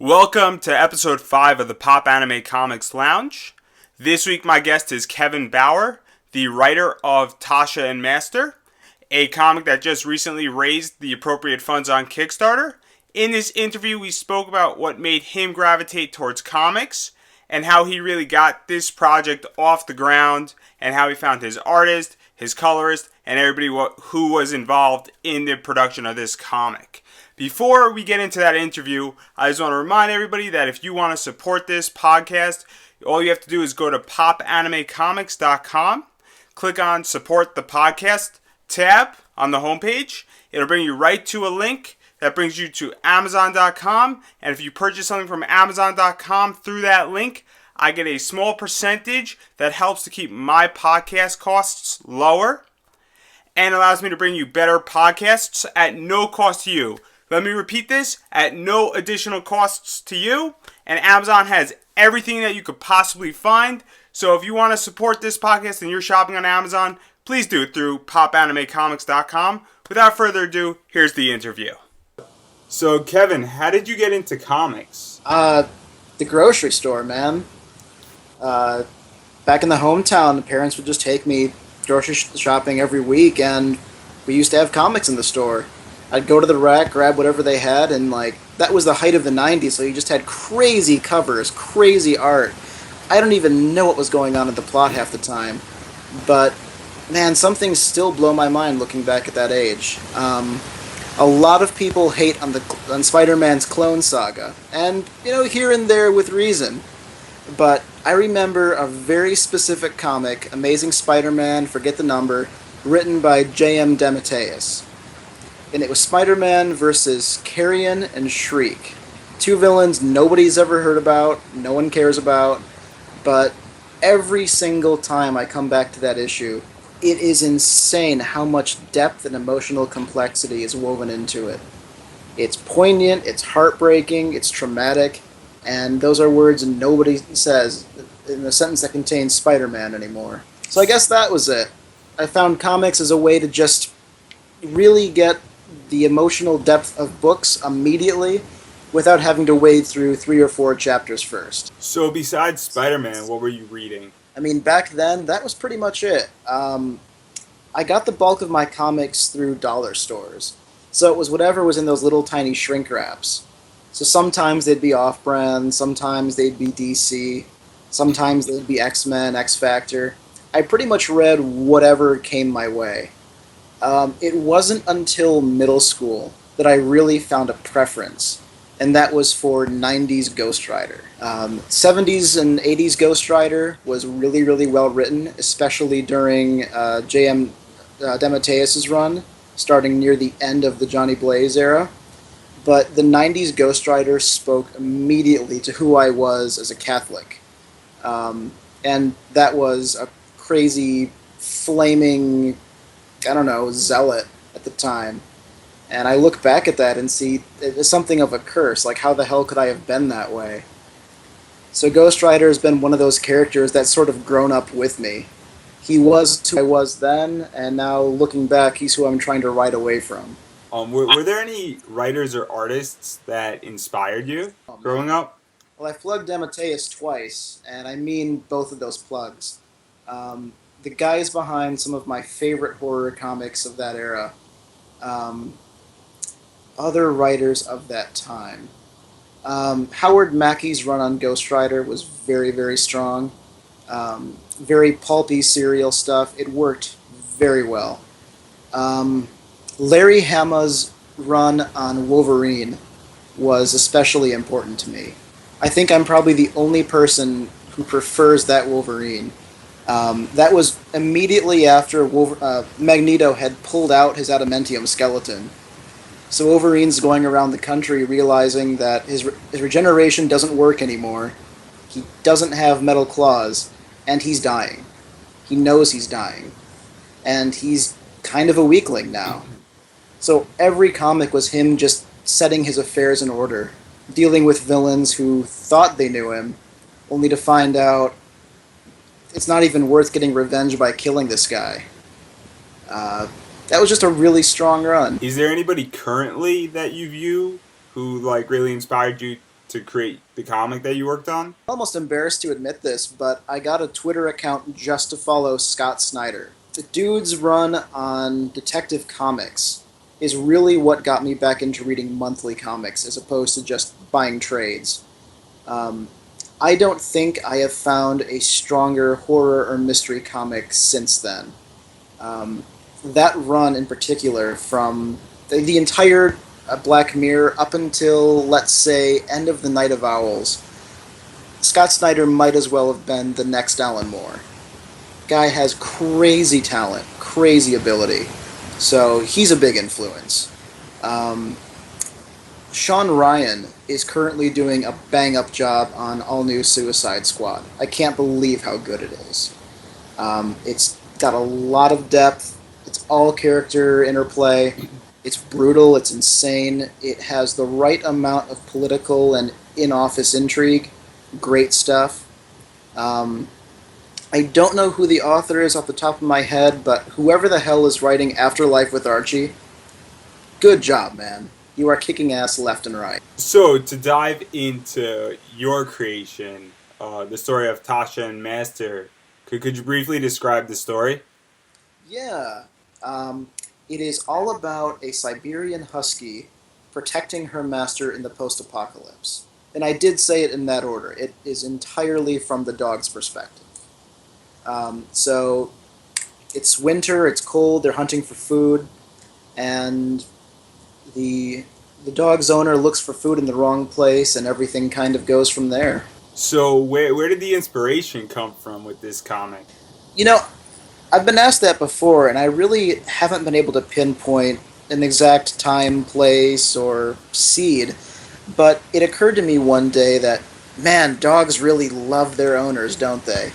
Welcome to episode 5 of the Popanimecomics Lounge. This week my guest is Kevin Bauer, the writer of Tasha and Master, a comic that just recently raised the appropriate funds on Kickstarter. In this interview we spoke about what made him gravitate towards comics and how he really got this project off the ground and how he found his artist, his colorist, and everybody who was involved in the production of this comic. Before we get into that interview, I just want to remind everybody that if you want to support this podcast, all you have to do is go to popanimecomics.com, click on Support the Podcast tab on the homepage. It'll bring you right to a link that brings you to Amazon.com, and if you purchase something from Amazon.com through that link, I get a small percentage that helps to keep my podcast costs lower and allows me to bring you better podcasts at no cost to you. Let me repeat this, at no additional costs to you, and Amazon has everything that you could possibly find. So if you want to support this podcast and you're shopping on Amazon, please do it through popanimecomics.com. Without further ado, here's the interview. So Kevin, how did you get into comics? The grocery store, man. Back in the hometown, the parents would just take me grocery shopping every week, and we used to have comics in the store. I'd go to the rack, grab whatever they had, and that was the height of the 90s, so you just had crazy covers, crazy art. I don't even know what was going on in the plot half the time, but man, some things still blow my mind looking back at that age. A lot of people hate on Spider-Man's Clone Saga, and here and there with reason. But I remember a very specific comic, Amazing Spider-Man, forget the number, written by J.M. DeMatteis. And it was Spider-Man versus Carrion and Shriek. Two villains nobody's ever heard about, no one cares about, but every single time I come back to that issue, it is insane how much depth and emotional complexity is woven into it. It's poignant, it's heartbreaking, it's traumatic, and those are words nobody says in a sentence that contains Spider-Man anymore. So I guess that was it. I found comics as a way to just really get the emotional depth of books immediately without having to wade through 3 or 4 chapters first. So besides Spider-Man, what were you reading? I mean, back then, that was pretty much it. I got the bulk of my comics through dollar stores. So it was whatever was in those little tiny shrink wraps. So sometimes they'd be off-brand, sometimes they'd be DC, sometimes they'd be X-Men, X-Factor. I pretty much read whatever came my way. It wasn't until middle school that I really found a preference, and that was for 90s Ghost Rider. 70s and 80s Ghost Rider was really, really well written, especially during J.M. DeMatteis' run, starting near the end of the Johnny Blaze era. But the 90s Ghost Rider spoke immediately to who I was as a Catholic. And that was a crazy, flaming, zealot at the time. And I look back at that and see it as something of a curse. Like, how the hell could I have been that way? So Ghost Rider has been one of those characters that's sort of grown up with me. He was who I was then, and now looking back, he's who I'm trying to write away from. Were there any writers or artists that inspired you growing up? Well, I plugged DeMatteis twice, and I mean both of those plugs. The guys behind some of my favorite horror comics of that era. Other writers of that time. Howard Mackey's run on Ghost Rider was very, very strong. Very pulpy serial stuff. It worked very well. Larry Hama's run on Wolverine was especially important to me. I think I'm probably the only person who prefers that Wolverine. That was immediately after Magneto had pulled out his adamantium skeleton. So Wolverine's going around the country realizing that his regeneration doesn't work anymore. He doesn't have metal claws, and he's dying. He knows he's dying. And he's kind of a weakling now. So every comic was him just setting his affairs in order, dealing with villains who thought they knew him, only to find out it's not even worth getting revenge by killing this guy. That was just a really strong run. Is there anybody currently that you view who really inspired you to create the comic that you worked on? I'm almost embarrassed to admit this, but I got a Twitter account just to follow Scott Snyder. The dude's run on Detective Comics is really what got me back into reading monthly comics as opposed to just buying trades. I don't think I have found a stronger horror or mystery comic since then. That run in particular, from the entire Black Mirror up until, let's say, end of the Night of Owls, Scott Snyder might as well have been the next Alan Moore. Guy has crazy talent, crazy ability, so he's a big influence. Sean Ryan is currently doing a bang-up job on All New Suicide Squad. I can't believe how good it is. It's got a lot of depth. It's all character interplay. It's brutal. It's insane. It has the right amount of political and in-office intrigue. Great stuff. I don't know who the author is off the top of my head, but whoever the hell is writing Afterlife with Archie, good job, man. You are kicking ass left and right. So, to dive into your creation, the story of Tasha and Master, could you briefly describe the story? Yeah. It is all about a Siberian husky protecting her master in the post-apocalypse. And I did say it in that order. It is entirely from the dog's perspective. So, it's winter, it's cold, they're hunting for food, and the dog's owner looks for food in the wrong place, and everything kind of goes from there. So where did the inspiration come from with this comic? You know, I've been asked that before, and I really haven't been able to pinpoint an exact time, place, or seed, but it occurred to me one day that, man, dogs really love their owners, don't they?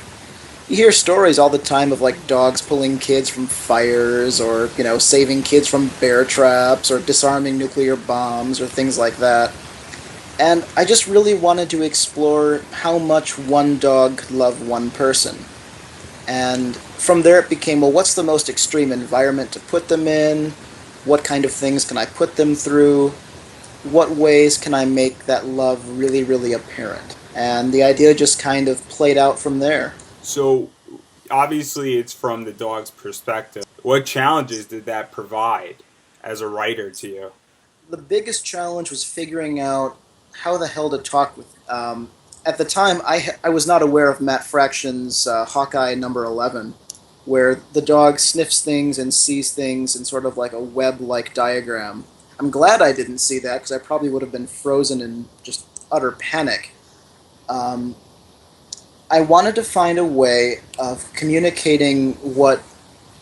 You hear stories all the time of, like, dogs pulling kids from fires, or, saving kids from bear traps, or disarming nuclear bombs, or things like that. And I just really wanted to explore how much one dog could love one person. And from there it became, well, what's the most extreme environment to put them in? What kind of things can I put them through? What ways can I make that love really, really apparent? And the idea just kind of played out from there. So, obviously it's from the dog's perspective. What challenges did that provide as a writer to you? The biggest challenge was figuring out how the hell to talk with. At the time, I was not aware of Matt Fraction's Hawkeye number 11, where the dog sniffs things and sees things in sort of like a web-like diagram. I'm glad I didn't see that, because I probably would have been frozen in just utter panic. I wanted to find a way of communicating what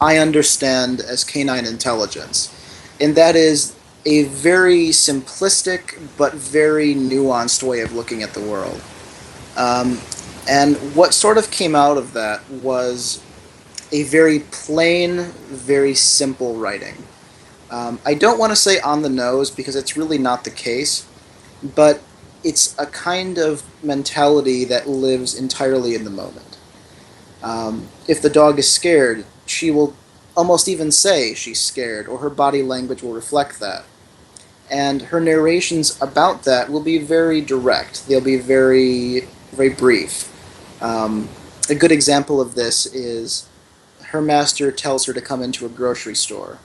I understand as canine intelligence, and that is a very simplistic but very nuanced way of looking at the world. And what sort of came out of that was a very plain, very simple writing. I don't want to say on the nose, because it's really not the case, but it's a kind of mentality that lives entirely in the moment. If the dog is scared, she will almost even say she's scared, or her body language will reflect that. And her narrations about that will be very direct. They'll be very, very brief. A good example of this is her master tells her to come into a grocery store,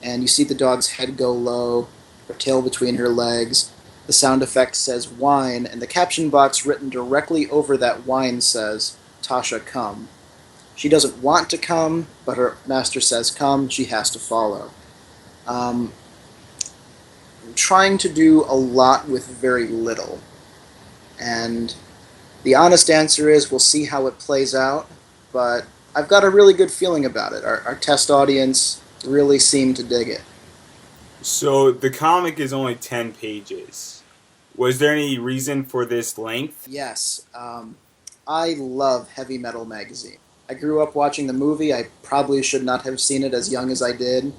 and you see the dog's head go low, her tail between her legs. The sound effect says "wine," and the caption box written directly over that "wine" says, "Tasha, come." She doesn't want to come, but her master says come, she has to follow. I'm trying to do a lot with very little. And the honest answer is we'll see how it plays out, but I've got a really good feeling about it. Our test audience really seemed to dig it. So the comic is only 10 pages. Was there any reason for this length? Yes. I love Heavy Metal Magazine. I grew up watching the movie. I probably should not have seen it as young as I did.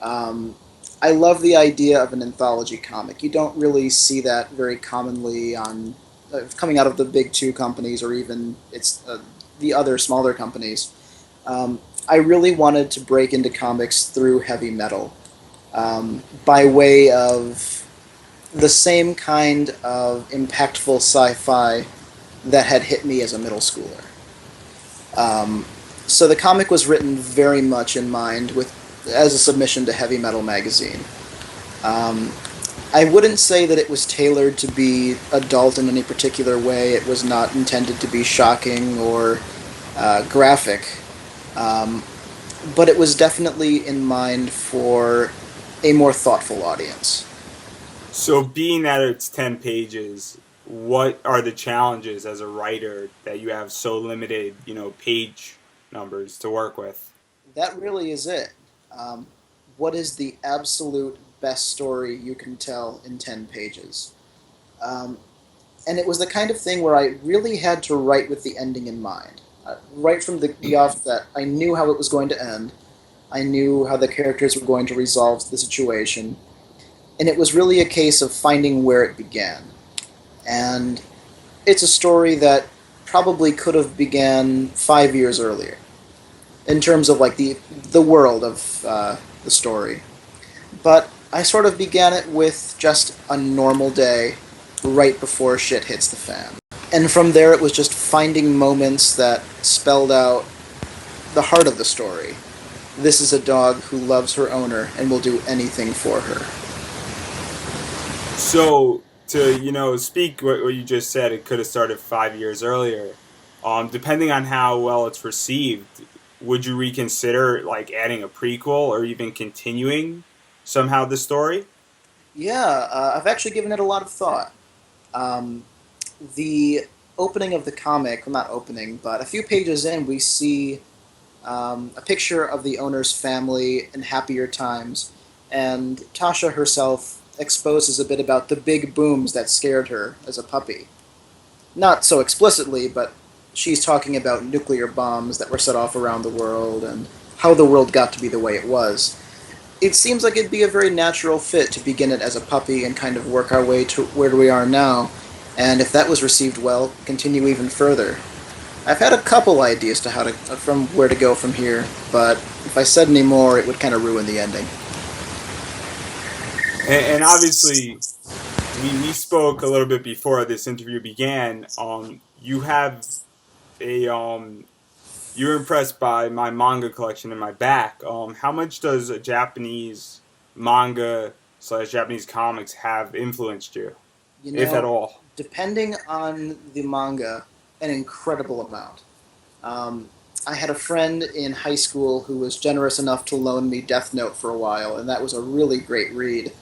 I love the idea of an anthology comic. You don't really see that very commonly on coming out of the big two companies, or even the other smaller companies. I really wanted to break into comics through heavy metal, by way of the same kind of impactful sci-fi that had hit me as a middle schooler. So the comic was written very much in mind with as a submission to Heavy Metal magazine. Um, I wouldn't say that it was tailored to be adult in any particular way. It was not intended to be shocking or graphic, um, but it was definitely in mind for a more thoughtful audience. So, being that it's 10 pages, what are the challenges as a writer that you have so limited, page numbers to work with? That really is it. Um, what is the absolute best story you can tell in 10 pages? Um, and it was the kind of thing where I really had to write with the ending in mind. Right from the offset, I knew how it was going to end. I knew how the characters were going to resolve the situation. And it was really a case of finding where it began. And it's a story that probably could have began 5 years earlier in terms of like the world of the story. But I sort of began it with just a normal day right before shit hits the fan. And from there it was just finding moments that spelled out the heart of the story. This is a dog who loves her owner and will do anything for her. So, to, speak what you just said, it could have started 5 years earlier. Depending on how well it's received, would you reconsider like adding a prequel or even continuing somehow the story? Yeah, I've actually given it a lot of thought. Um, the opening of the comic, well, not opening, but a few pages in, we see a picture of the owner's family in happier times, and Tasha herself exposes a bit about the big booms that scared her as a puppy. Not so explicitly, but she's talking about nuclear bombs that were set off around the world and how the world got to be the way it was. It seems like it'd be a very natural fit to begin it as a puppy and kind of work our way to where we are now, and if that was received well, continue even further. I've had a couple ideas to how to from where to go from here, but if I said any more, it would kind of ruin the ending. And obviously, we spoke a little bit before this interview began. You have a you're impressed by my manga collection in my back. How much does a Japanese manga slash Japanese comics have influenced you, You if at know, all? depending on the manga, an incredible amount. Um, I had a friend in high school who was generous enough to loan me Death Note for a while, and that was a really great read.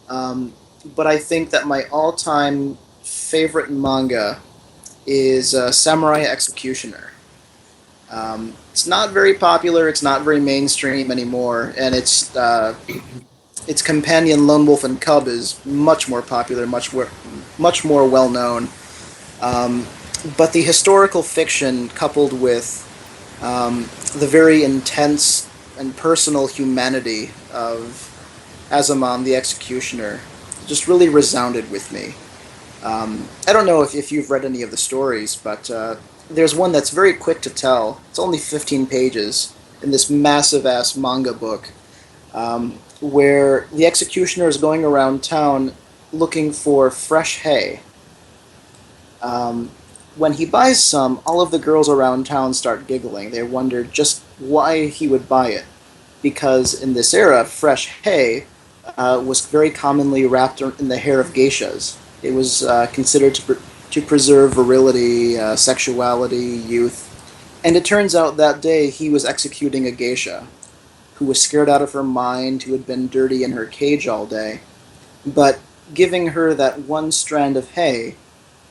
Um, but I think that my all-time favorite manga is Samurai Executioner. It's not very popular. It's not very mainstream anymore, and its companion Lone Wolf and Cub is much more popular, much more well known. Um, but the historical fiction, coupled with the very intense and personal humanity of Azamon the Executioner, just really resounded with me. I don't know if you've read any of the stories, but there's one that's very quick to tell. It's only 15 pages in this massive ass manga book, where the executioner is going around town looking for fresh hay. When he buys some, all of the girls around town start giggling. They wonder just why he would buy it. Because in this era, fresh hay was very commonly wrapped in the hair of geishas. It was considered to preserve virility, sexuality, youth. And it turns out that day he was executing a geisha who was scared out of her mind, who had been dirty in her cage all day. But giving her that one strand of hay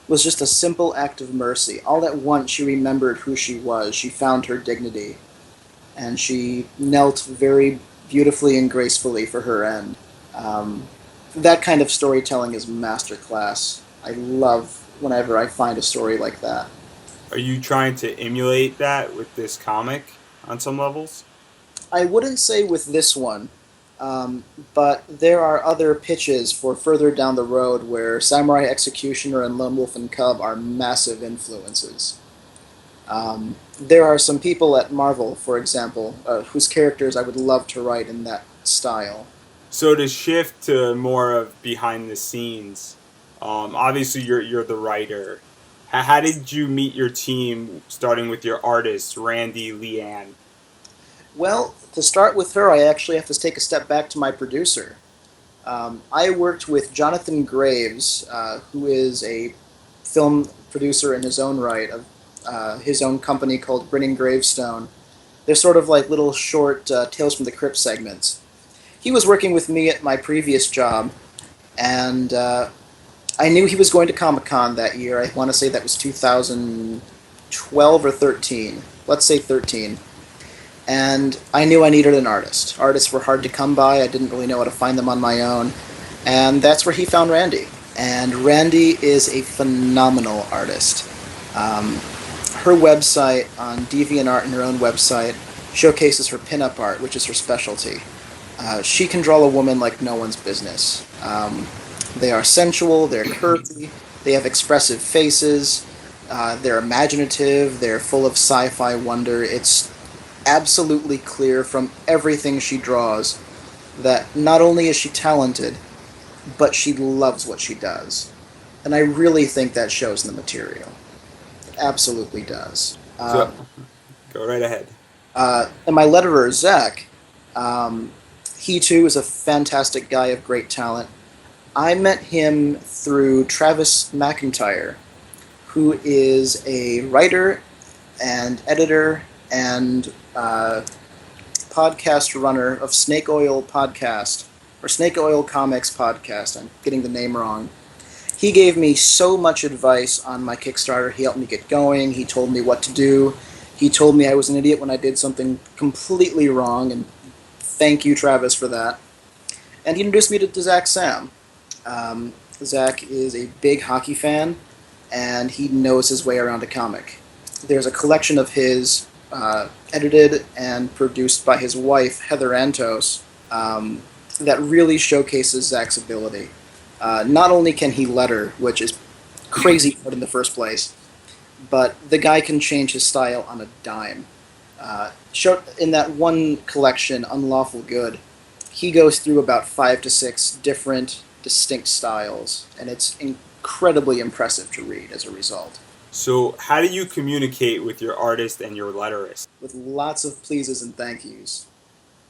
was just a simple act of mercy. All at once she remembered who she was. She found her dignity. And she knelt very beautifully and gracefully for her end. Um, that kind of storytelling is masterclass. I love whenever I find a story like that. Are you trying to emulate that with this comic on some levels? I wouldn't say with this one, but there are other pitches for further down the road where Samurai Executioner and Lone Wolf and Cub are massive influences. There are some people at Marvel, for example, whose characters I would love to write in that style. So to shift to more of behind the scenes, obviously you're the writer. How did you meet your team, starting with your artists, Randy, Leanne? Well, to start with her, I actually have to take a step back to my producer. I worked with Jonathan Graves, who is a film producer in his own right, of his own company called Grinning Gravestone. They're sort of like little short Tales from the Crypt segments. He was working with me at my previous job, and I knew he was going to Comic Con that year. I want to say that was 2012 or 13. Let's say 13. And I knew I needed an artist. Artists were hard to come by. I didn't really know how to find them on my own. And that's where he found Randy. And Randy is a phenomenal artist. Her website on DeviantArt and her own website showcases her pinup art, which is her specialty. She can draw a woman like no one's business. They are sensual, they're curvy, they have expressive faces, they're imaginative, they're full of sci-fi wonder. It's absolutely clear from everything she draws that not only is she talented, but she loves what she does. And I really think that shows in the material. It absolutely does. So go right ahead. And my letterer, Zach, he too is a fantastic guy of great talent. I met him through Travis McIntyre, who is a writer and editor and podcast runner of Snake Oil Podcast, or Snake Oil Comics Podcast. I'm getting the name wrong. He gave me so much advice on my Kickstarter. He helped me get going. He told me what to do. He told me I was an idiot when I did something completely wrong, and thank you, Travis, for that. And he introduced me to Zach Sam. Zach is a big hockey fan, and he knows his way around a comic. There's a collection of his, edited and produced by his wife, Heather Antos, that really showcases Zach's ability. Not only can he letter, which is crazy hard in the first place, but the guy can change his style on a dime. In that one collection, Unlawful Good, he goes through about 5 to 6 different, distinct styles, and it's incredibly impressive to read as a result. So how do you communicate with your artist and your letterist? With lots of pleases and thank yous.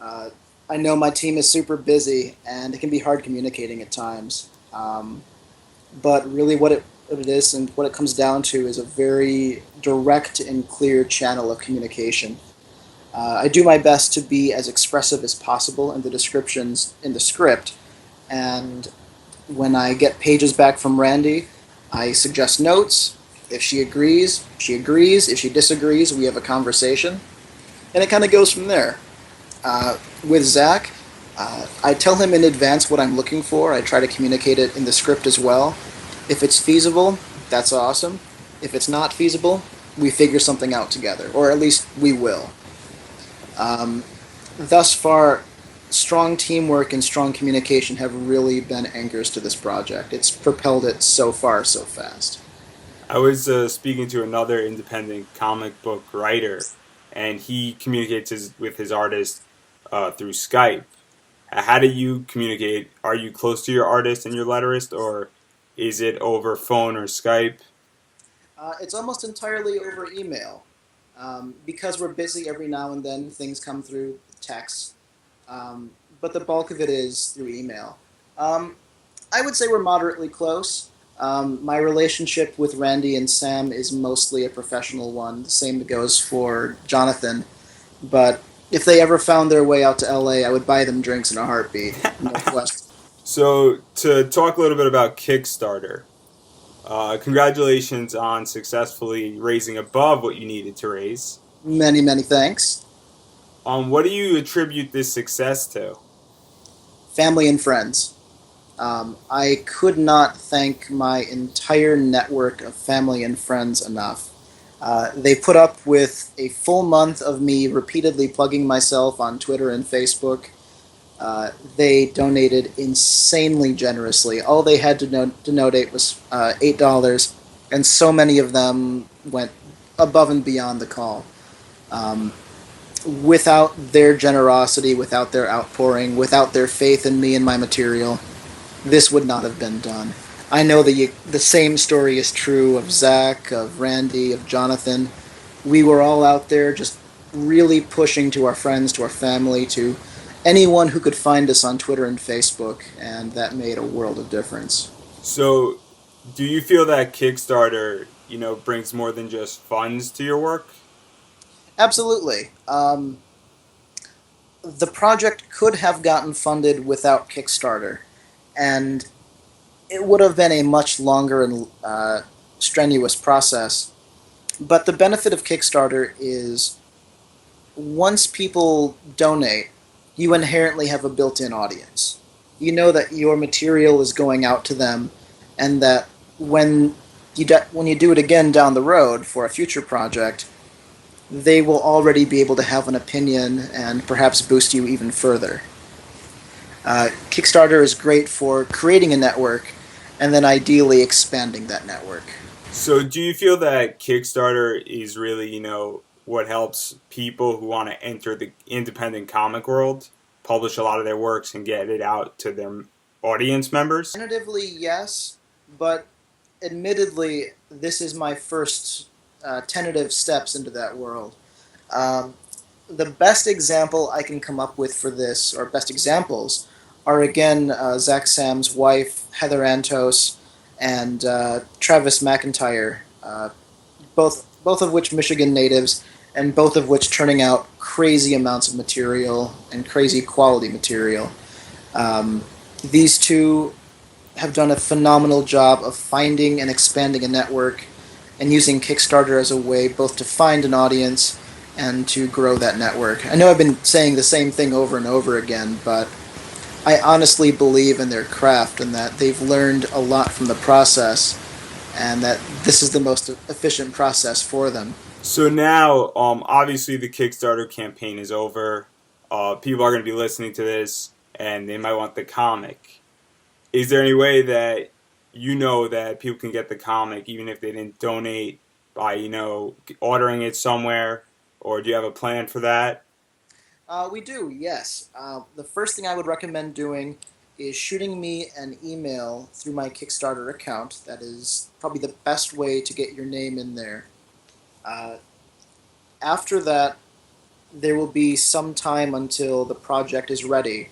I know my team is super busy, and it can be hard communicating at times. But really what it is and what it comes down to is a very direct and clear channel of communication. I do my best to be as expressive as possible in the descriptions in the script, and when I get pages back from Randy, I suggest notes. If she agrees, she agrees. If she disagrees, we have a conversation, and it kind of goes from there. With Zach, I tell him in advance what I'm looking for. I try to communicate it in the script as well. If it's feasible, that's awesome. If it's not feasible, we figure something out together, or at least we will. Thus far, strong teamwork and strong communication have really been anchors to this project. It's propelled it so far so fast. I was speaking to another independent comic book writer, and he communicates with his artist through Skype. How do you communicate? Are you close to your artist and your letterist, or is it over phone or Skype? It's almost entirely over email. Because we're busy every now and then, things come through text. But the bulk of it is through email. I would say we're moderately close. My relationship with Randy and Sam is mostly a professional one. The same goes for Jonathan. But if they ever found their way out to LA, I would buy them drinks in a heartbeat. No question. So to talk a little bit about Kickstarter, congratulations on successfully raising above what you needed to raise. Many, many thanks. What do you attribute this success to? Family and friends. I could not thank my entire network of family and friends enough. They put up with a full month of me repeatedly plugging myself on Twitter and Facebook. They donated insanely generously. All they had to donate was $8, and so many of them went above and beyond the call. without their generosity, without their outpouring, without their faith in me and my material, this would not have been done. I know the same story is true of Zach, of Randy, of Jonathan. We were all out there just really pushing to our friends, to our family, to anyone who could find us on Twitter and Facebook, and that made a world of difference. So, do you feel that Kickstarter, brings more than just funds to your work? Absolutely. The project could have gotten funded without Kickstarter, and it would have been a much longer and strenuous process. But the benefit of Kickstarter is once people donate, you inherently have a built-in audience. You know that your material is going out to them, and that when you do it again down the road for a future project, they will already be able to have an opinion and perhaps boost you even further. Kickstarter is great for creating a network and then ideally expanding that network. So, do you feel that Kickstarter is really, what helps people who want to enter the independent comic world publish a lot of their works and get it out to their audience members? Tentatively, yes, but admittedly, this is my first tentative steps into that world. The best example I can come up with for this, or best examples, are again Zach Sam's wife, Heather Antos, and Travis McIntyre, both of which Michigan natives, and both of which turning out crazy amounts of material and crazy quality material. These two have done a phenomenal job of finding and expanding a network and using Kickstarter as a way both to find an audience and to grow that network. I know I've been saying the same thing over and over again, but I honestly believe in their craft and that they've learned a lot from the process and that this is the most efficient process for them. So now, obviously the Kickstarter campaign is over. People are going to be listening to this and they might want the comic. Is there any way that that people can get the comic even if they didn't donate by, ordering it somewhere? Or do you have a plan for that? We do, yes. The first thing I would recommend doing is shooting me an email through my Kickstarter account. That is probably the best way to get your name in there. After that, there will be some time until the project is ready.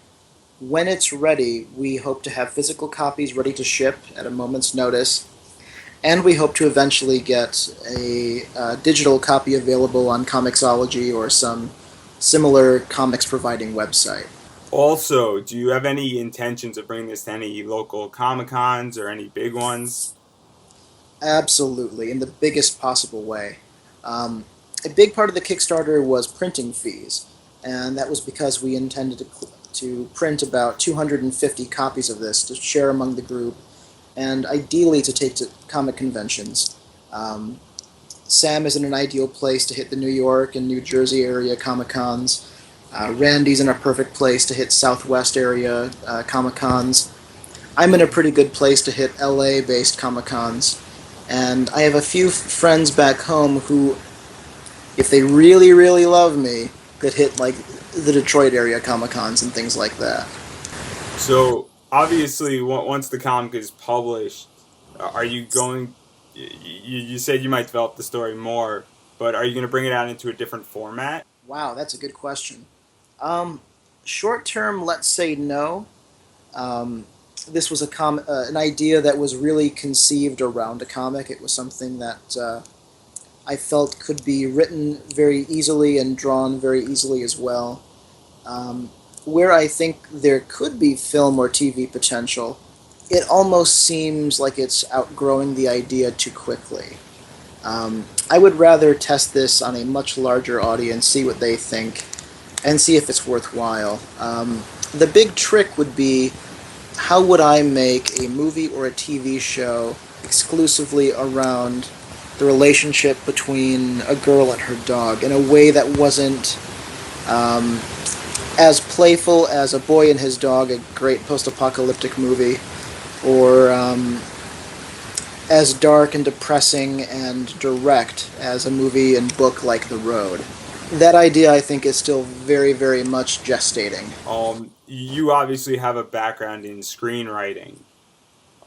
When it's ready, we hope to have physical copies ready to ship at a moment's notice, and we hope to eventually get a digital copy available on Comixology or some similar comics providing website. Also, do you have any intentions of bringing this to any local Comic-Cons or any big ones? Absolutely, in the biggest possible way. A big part of the Kickstarter was printing fees, and that was because we intended to print about 250 copies of this to share among the group, and ideally to take to comic conventions. Sam is in an ideal place to hit the New York and New Jersey area Comic-Cons. Randy's in a perfect place to hit Southwest area Comic-Cons. I'm in a pretty good place to hit LA-based Comic-Cons. And I have a few friends back home who, if they really, really love me, could hit like the Detroit area Comic-Cons and things like that. So, obviously, once the comic is published, are you going... You said you might develop the story more, but are you going to bring it out into a different format? Wow, that's a good question. Short term, let's say no. This was an idea that was really conceived around a comic. It was something that I felt could be written very easily and drawn very easily as well. Where I think there could be film or TV potential, it almost seems like it's outgrowing the idea too quickly. I would rather test this on a much larger audience, see what they think, and see if it's worthwhile. The big trick would be, how would I make a movie or a TV show exclusively around the relationship between a girl and her dog in a way that wasn't as playful as A Boy and His Dog, a great post-apocalyptic movie, or as dark and depressing and direct as a movie and book like The Road. That idea, I think, is still very, very much gestating. You obviously have a background in screenwriting.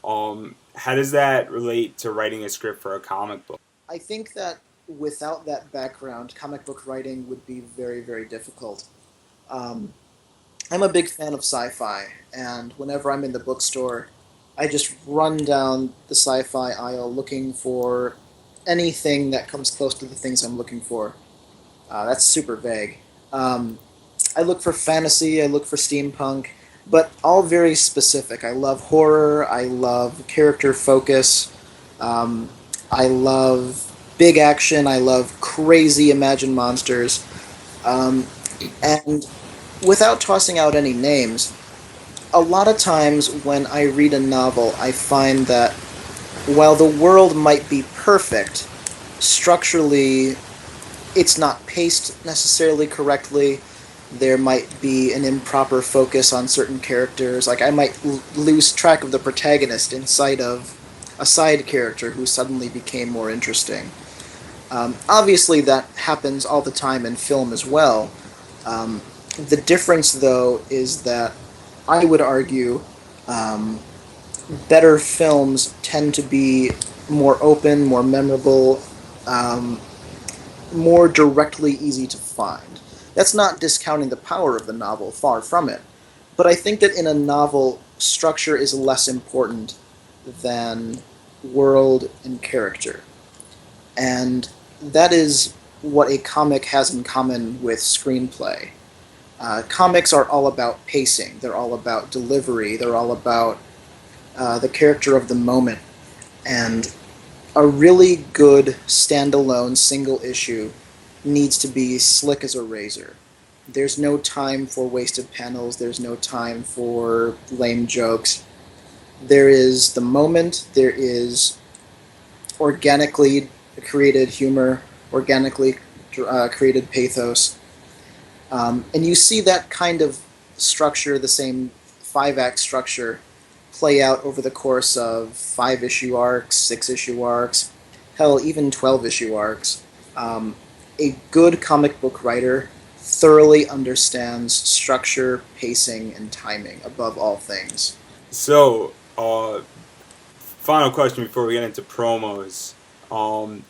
How does that relate to writing a script for a comic book? I think that without that background, comic book writing would be very, very difficult. Um, I'm a big fan of sci-fi, and whenever I'm in the bookstore, I just run down the sci-fi aisle looking for anything that comes close to the things I'm looking for. That's super vague. Um, I look for fantasy, I look for steampunk, but all very specific. I love horror, I love character focus, um, I love big action, I love crazy imagined monsters. Um, and without tossing out any names, a lot of times when I read a novel, I find that while the world might be perfect, structurally it's not paced necessarily correctly. There might be an improper focus on certain characters. Like, I might lose track of the protagonist in sight of a side character who suddenly became more interesting. Obviously, that happens all the time in film as well. Um, the difference, though, is that I would argue um, better films tend to be more open, more memorable, um, more directly easy to find. That's not discounting the power of the novel, far from it. But I think that in a novel, structure is less important than world and character. And that is what a comic has in common with screenplay. Comics are all about pacing, they're all about delivery, they're all about the character of the moment. And a really good standalone single issue needs to be slick as a razor. There's no time for wasted panels, there's no time for lame jokes. There is the moment, there is organically created humor, organically created pathos. And you see that kind of structure, the same 5-act structure, play out over the course of 5-issue arcs, 6-issue arcs, hell, even 12-issue arcs. A good comic book writer thoroughly understands structure, pacing, and timing above all things. So, final question before we get into promos. Um,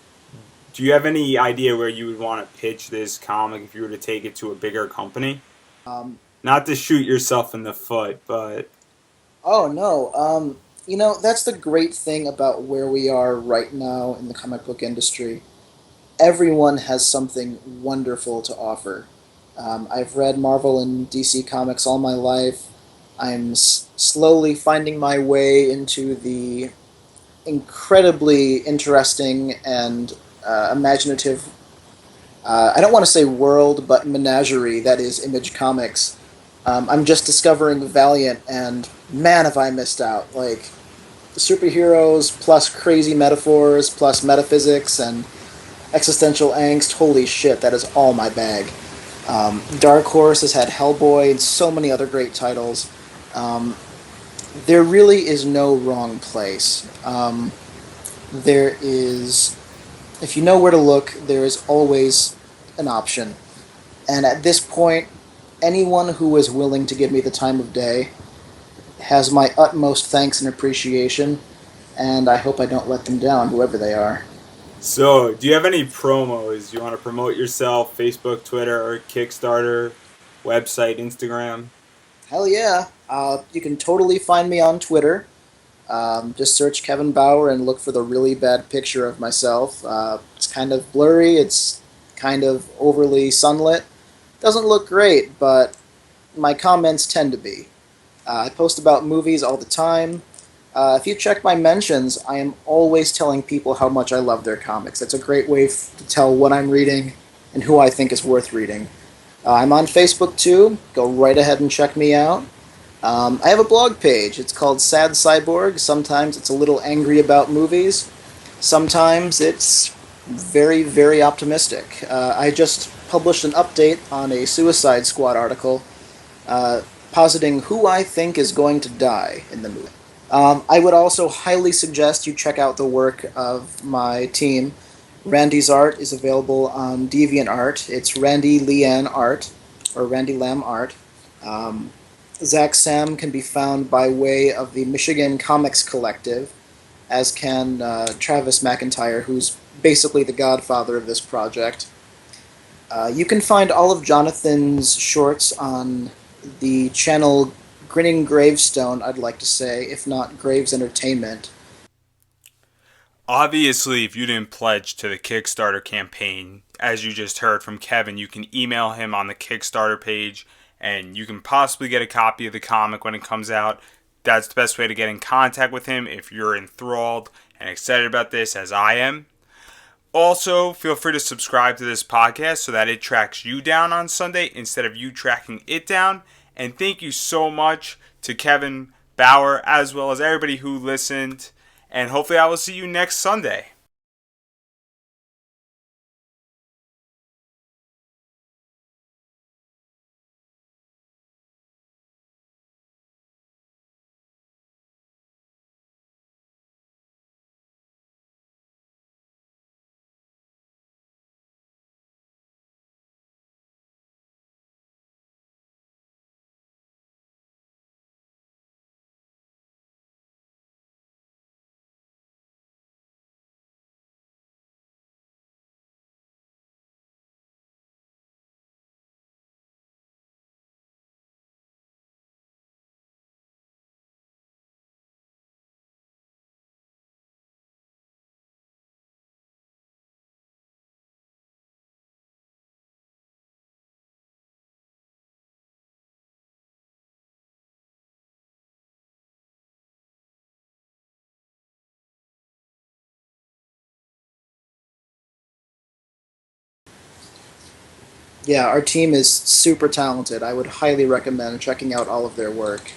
do you have any idea where you would want to pitch this comic if you were to take it to a bigger company? Um, Not to shoot yourself in the foot, but oh no, that's the great thing about where we are right now in the comic book industry. Everyone has something wonderful to offer. I've read Marvel and DC comics all my life. I'm slowly finding my way into the incredibly interesting and imaginative, I don't want to say world, but menagerie that is Image Comics. I'm just discovering Valiant, and man, have I missed out. Like, superheroes plus crazy metaphors plus metaphysics and existential angst, holy shit, that is all my bag. Dark Horse has had Hellboy and so many other great titles. Um, there really is no wrong place. There is, if you know where to look, there is always an option. And at this point, anyone who is willing to give me the time of day has my utmost thanks and appreciation, and I hope I don't let them down, whoever they are. so do you have any promos? You want to promote yourself? Facebook, Twitter, or Kickstarter, website, Instagram? Hell yeah. You can totally find me on Twitter. Just search Kevin Bauer and look for the really bad picture of myself. It's kind of blurry, it's kind of overly sunlit. Doesn't look great, but my comments tend to be. I post about movies all the time. If you check my mentions, I am always telling people how much I love their comics. It's a great way to tell what I'm reading and who I think is worth reading. I'm on Facebook too. Go right ahead and check me out. I have a blog page. It's called Sad Cyborg. Sometimes it's a little angry about movies. Sometimes it's very, very optimistic. I just published an update on a Suicide Squad article positing who I think is going to die in the movie. I would also highly suggest you check out the work of my team. Randy's art is available on DeviantArt. It's Randy Lian Art, or Randy Lam Art. Um, Zach Sam can be found by way of the Michigan Comics Collective, as can Travis McIntyre, who's basically the godfather of this project. You can find all of Jonathan's shorts on the channel Grinning Gravestone, I'd like to say, if not Graves Entertainment. Obviously, if you didn't pledge to the Kickstarter campaign, as you just heard from Kevin, you can email him on the Kickstarter page and you can possibly get a copy of the comic when it comes out. That's the best way to get in contact with him if you're enthralled and excited about this, as I am. Also, feel free to subscribe to this podcast so that it tracks you down on Sunday instead of you tracking it down. And thank you so much to Kevin Bauer as well as everybody who listened. And hopefully I will see you next Sunday. Yeah, our team is super talented. I would highly recommend checking out all of their work.